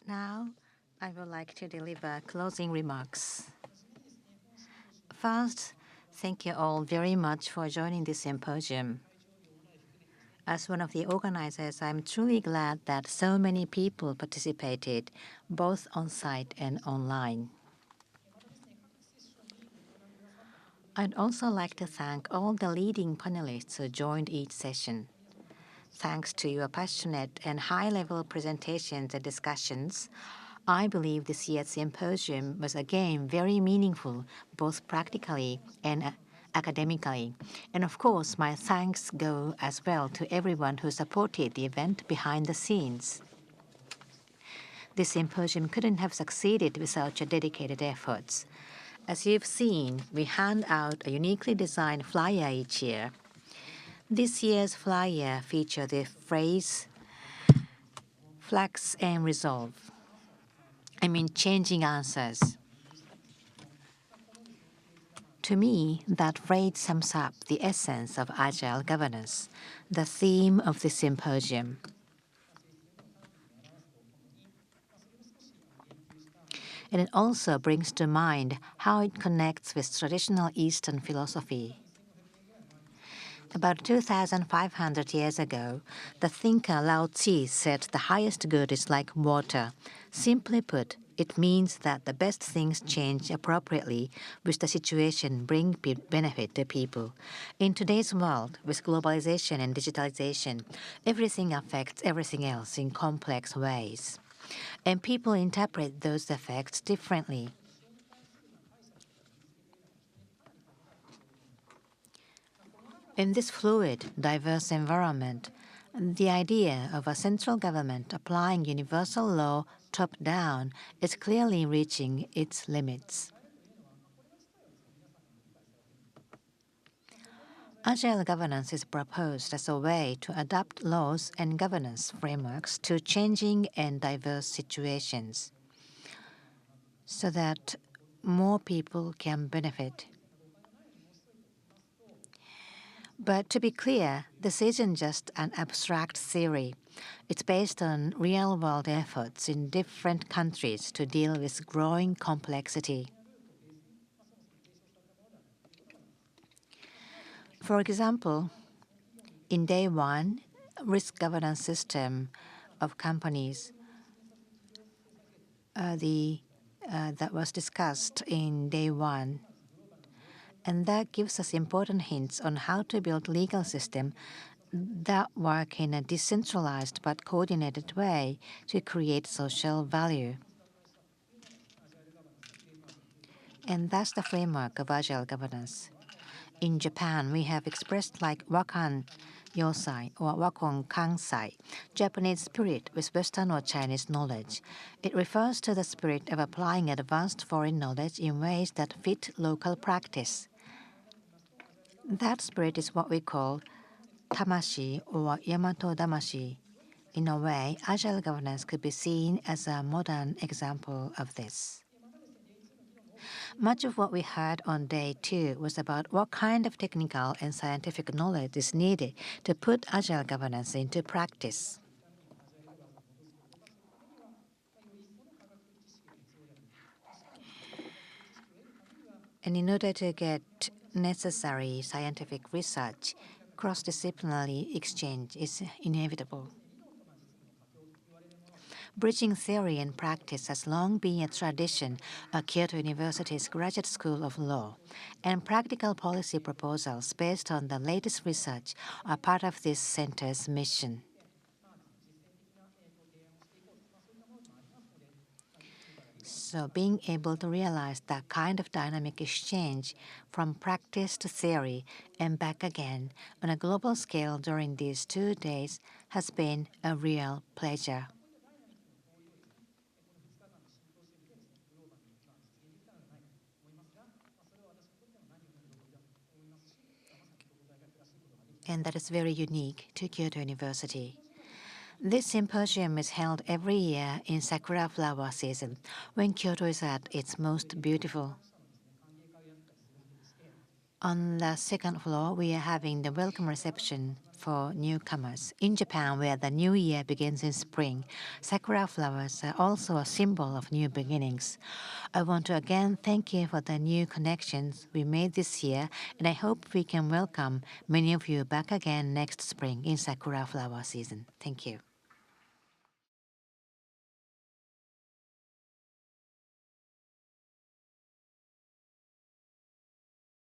Now, I would like to deliver closing remarks. First, thank you all very much for joining this symposium. As one of the organizers, I'm truly glad that so many people participated, both on-site and online. I'd also like to thank all the leading panelists who joined each session. Thanks to your passionate and high-level presentations and discussions, I believe this year's symposium was again very meaningful, both practically and academically. And of course, my thanks go as well to everyone who supported the event behind the scenes. This symposium couldn't have succeeded without your dedicated efforts. As you've seen, we hand out a uniquely designed flyer each year. This year's flyer featured the phrase, "Flex and resolve." Changing answers. To me, that phrase sums up the essence of agile governance, the theme of the symposium. And it also brings to mind how it connects with traditional Eastern philosophy. About 2,500 years ago, the thinker Lao Tzu said the highest good is like water. Simply put, it means that the best things change appropriately which the situation bring benefit to people. In today's world, with globalization and digitalization, everything affects everything else in complex ways. And people interpret those effects differently. In this fluid, diverse environment, the idea of a central government applying universal law top-down is clearly reaching its limits. Agile governance is proposed as a way to adapt laws and governance frameworks to changing and diverse situations so that more people can benefit. But to be clear, this isn't just an abstract theory. It's based on real-world efforts in different countries to deal with growing complexity. For example, in day one, risk governance system of companies that was discussed in day one. And that gives us important hints on how to build legal system that work in a decentralized but coordinated way to create social value. And that's the framework of agile governance. In Japan, we have expressed like Wakan Yosai or Wakon Kansai, Japanese spirit with Western or Chinese knowledge. It refers to the spirit of applying advanced foreign knowledge in ways that fit local practice. That spirit is what we call Tamashi or Yamato Damashi. In a way, agile governance could be seen as a modern example of this. Much of what we heard on day two was about what kind of technical and scientific knowledge is needed to put agile governance into practice. And in order to get necessary scientific research, cross-disciplinary exchange is inevitable. Bridging theory and practice has long been a tradition at Kyoto University's Graduate School of Law, and practical policy proposals based on the latest research are part of this center's mission. So being able to realize that kind of dynamic exchange from practice to theory and back again on a global scale during these 2 days has been a real pleasure. And that is very unique to Kyoto University. This symposium is held every year in sakura flower season, when Kyoto is at its most beautiful. On the second floor, we are having the welcome reception for newcomers. In Japan, where the new year begins in spring, sakura flowers are also a symbol of new beginnings. I want to again thank you for the new connections we made this year, and I hope we can welcome many of you back again next spring in sakura flower season. Thank you.